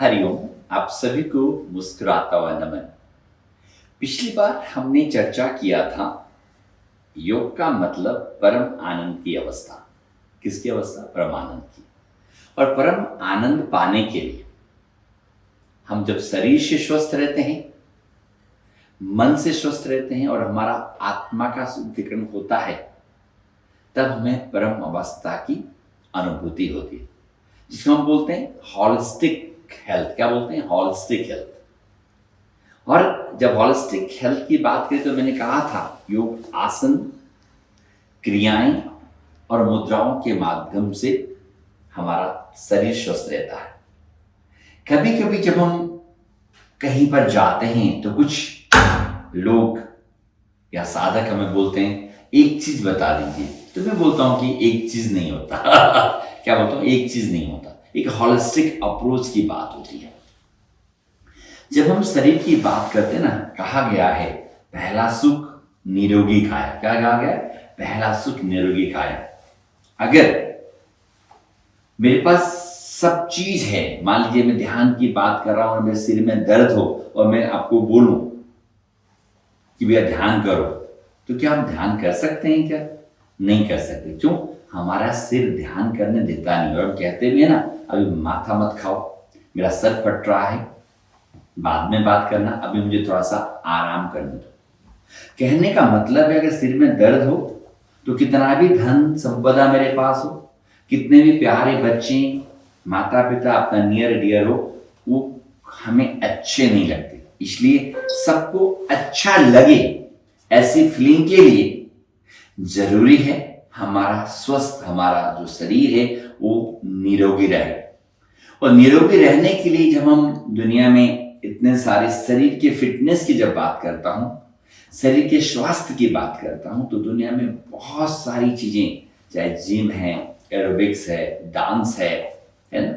हरिओम। आप सभी को मुस्कुराता हुआ नमन। पिछली बार हमने चर्चा किया था योग का मतलब परम आनंद की अवस्था। किसकी अवस्था? परम आनंद की। और परम आनंद पाने के लिए हम जब शरीर से स्वस्थ रहते हैं, मन से स्वस्थ रहते हैं और हमारा आत्मा का शुद्धिकरण होता है, तब हमें परम अवस्था की अनुभूति होती है, जिसको हम बोलते हैं हॉलिस्टिक हेल्थ। क्या बोलते हैं? Holistic health. और जब हॉलिस्टिक हेल्थ की बात करें तो मैंने कहा था योग आसन, क्रियाएं और मुद्राओं के माध्यम से हमारा शरीर स्वस्थ रहता है। कभी कभी जब हम कहीं पर जाते हैं तो कुछ लोग या साधक हमें बोलते हैं एक चीज बता दीजिए, तो मैं बोलता हूं कि एक चीज नहीं होता। क्या बोलता हूं? एक चीज नहीं होता। एक हॉलिस्टिक अप्रोच की बात होती है। जब हम शरीर की बात करते हैं ना, कहा गया है पहला सुख निरोगी काया। क्या कहा गया? पहला सुख निरोगी काया। अगर मेरे पास सब चीज है, मान लीजिए मैं ध्यान की बात कर रहा हूं और मेरे सिर में दर्द हो और मैं आपको बोलूं कि भैया ध्यान करो, तो क्या हम ध्यान कर सकते हैं? क्या नहीं कर सकते? क्यों? हमारा सिर ध्यान करने देता नहीं। और हम कहते भी है ना, अभी माथा मत खाओ, मेरा सर फट रहा है, बाद में बात करना, अभी मुझे थोड़ा सा आराम करने दो। कहने का मतलब है अगर सिर में दर्द हो तो कितना भी धन संपदा मेरे पास हो, कितने भी प्यारे बच्चे, माता पिता, अपना नियर डियर हो, वो हमें अच्छे नहीं लगते। इसलिए सबको अच्छा लगे ऐसी फीलिंग के लिए जरूरी है हमारा स्वस्थ, हमारा जो शरीर है वो निरोगी रहे। और निरोगी रहने के लिए जब हम दुनिया में इतने सारे शरीर के फिटनेस की जब बात करता हूं, शरीर के स्वास्थ्य की बात करता हूं, तो दुनिया में बहुत सारी चीजें, चाहे जिम है, एरोबिक्स है, डांस है ना,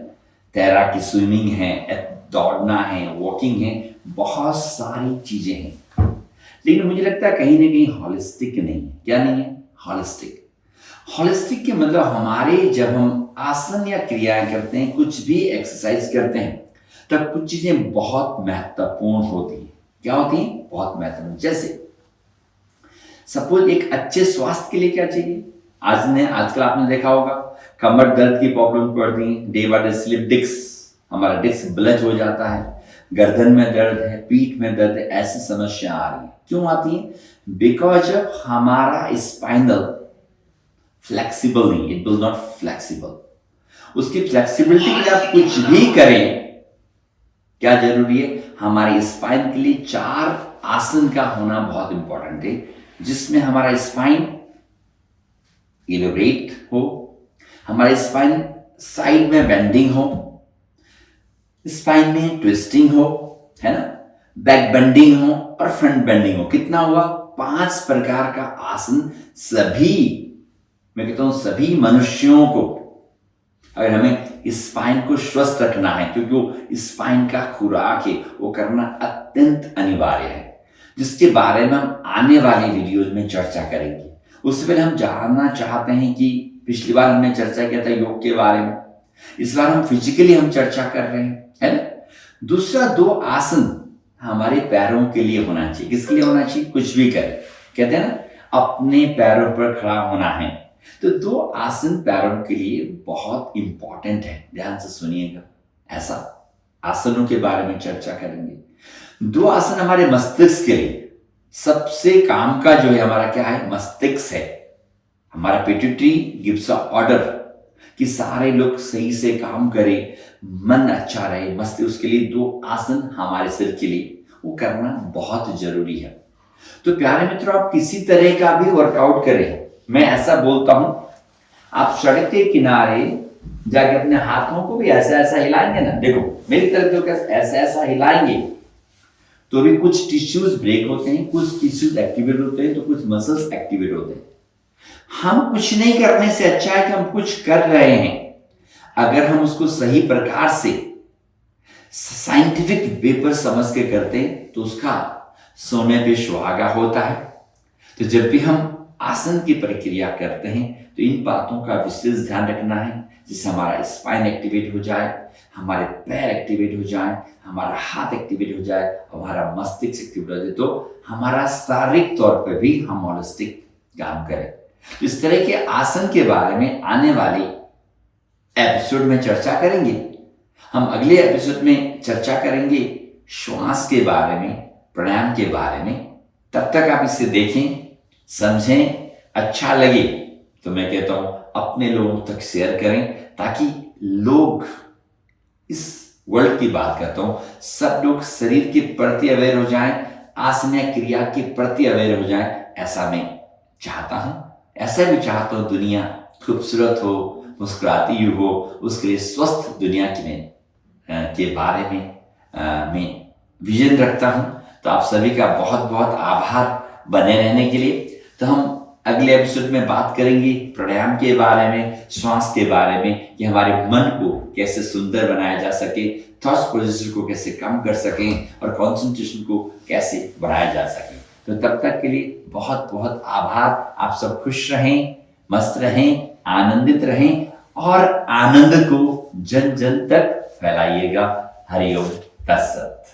तैराकी, स्विमिंग है, दौड़ना है, वॉकिंग है, बहुत सारी चीजें हैं। लेकिन मुझे लगता है कहीं ना कहीं हॉलिस्टिक नहीं है। क्या नहीं है? हॉलिस्टिक। हॉलिस्टिक के मतलब हमारे जब हम आसन या क्रियाएं करते हैं, कुछ भी एक्सरसाइज करते हैं, तब कुछ चीजें बहुत महत्वपूर्ण होती हैं। क्या होती हैं? बहुत महत्वपूर्ण। जैसे सपोज एक अच्छे स्वास्थ्य के लिए क्या चाहिए? आजकल आपने देखा होगा कमर दर्द की प्रॉब्लम पड़ती है, day by day slip disc, हमारा डिस्क ब्लज हो जाता है, गर्दन में दर्द है, पीठ में दर्द है, ऐसी समस्या आ रही है। क्यों आती है? बिकॉज हमारा स्पाइनल फ्लेक्सिबल नहीं, इट विल नॉट फ्लेक्सिबल। उसकी फ्लेक्सिबिलिटी के लिए आप कुछ भी करें, क्या जरूरी है? हमारे स्पाइन के लिए 4 आसन का होना बहुत इंपॉर्टेंट है, जिसमें हमारा स्पाइन इलेवेट हो, हमारे स्पाइन साइड में बेंडिंग हो, स्पाइन में ट्विस्टिंग हो, है ना, बैक बेंडिंग हो और फ्रंट बेंडिंग हो। कितना हुआ? 5 प्रकार का आसन। सभी, मैं कहता हूं सभी मनुष्यों को, अगर हमें स्पाइन को स्वस्थ रखना है, क्योंकि वो स्पाइन का खुराक है, वो करना अत्यंत अनिवार्य है, जिसके बारे में हम आने वाले वीडियोज में चर्चा करेंगे। उससे पहले हम जानना चाहते हैं कि पिछली बार हमने चर्चा किया था योग के बारे में, इस बार हम फिजिकली हम चर्चा कर रहे हैं, है ना। दूसरा 2 आसन हमारे पैरों के लिए होना चाहिए। किसके लिए होना चाहिए? कुछ भी करें, कहते हैं ना अपने पैरों पर खड़ा होना है, तो 2 आसन पैरों के लिए बहुत इंपॉर्टेंट है। ध्यान से सुनिएगा, ऐसा आसनों के बारे में चर्चा करेंगे। 2 आसन हमारे मस्तिष्क के लिए, सबसे काम का जो है हमारा क्या है? मस्तिष्क है। हमारा पिट्यूटरी गिव्स अ ऑर्डर कि सारे लोग सही से काम करें, मन अच्छा रहे, मस्तिष्क, उसके लिए 2 आसन हमारे सिर के लिए वो करना बहुत जरूरी है। तो प्यारे मित्रों, आप किसी तरह का भी वर्कआउट करें, मैं ऐसा बोलता हूं, आप सड़क के किनारे जाके अपने हाथों को भी ऐसा ऐसा हिलाएंगे ना, देखो मेरी तरफ जो ऐसा ऐसा हिलाएंगे, तो भी कुछ टिश्यूज ब्रेक होते हैं, कुछ टिश्यूज एक्टिवेट होते हैं, तो कुछ मसल्स एक्टिवेट होते हैं। हम कुछ नहीं करने से अच्छा है कि हम कुछ कर रहे हैं, अगर हम उसको सही प्रकार से साइंटिफिक वे पर समझ के करते हैं, तो उसका सोने पे सुहागा होता है। तो जब भी हम आसन की प्रक्रिया करते हैं तो इन बातों का विशेष ध्यान रखना है, जिससे हमारा स्पाइन एक्टिवेट हो जाए, हमारे पैर एक्टिवेट हो जाए, हमारा हाथ एक्टिवेट हो जाए, हमारा मस्तिष्क एक्टिवेट हो जाए, तो हमारा शारीरिक तौर पे भी हम होलिस्टिक काम करें। तो इस तरह के आसन के बारे में आने वाली एपिसोड में चर्चा करेंगे। हम अगले एपिसोड में चर्चा करेंगे श्वास के बारे में, प्राणायाम के बारे में। तब तक आप इसे देखें, समझें, अच्छा लगे तो मैं कहता हूं अपने लोगों तक शेयर करें, ताकि लोग, इस वर्ल्ड की बात करता हूं, सब लोग शरीर के प्रति अवेयर हो जाएं, आसन क्रिया के प्रति अवेयर हो जाएं। ऐसा मैं चाहता हूं, ऐसा भी चाहता हूं दुनिया खूबसूरत हो, मुस्कुराती हो, उसके लिए स्वस्थ दुनिया के बारे में मैं विजन रखता हूं। तो आप सभी का बहुत बहुत आभार बने रहने के लिए। तो हम अगले एपिसोड में बात करेंगे प्राणायाम के बारे में, श्वास के बारे में, कि हमारे मन को कैसे सुंदर बनाया जा सके, थॉट्स प्रोसेस को कैसे कम कर सकें और कंसंट्रेशन को कैसे बढ़ाया जा सके। तो तब तक के लिए बहुत बहुत आभार। आप सब खुश रहें, मस्त रहें, आनंदित रहें और आनंद को जन जन तक फैलाइएगा। हरिओम तत्सत।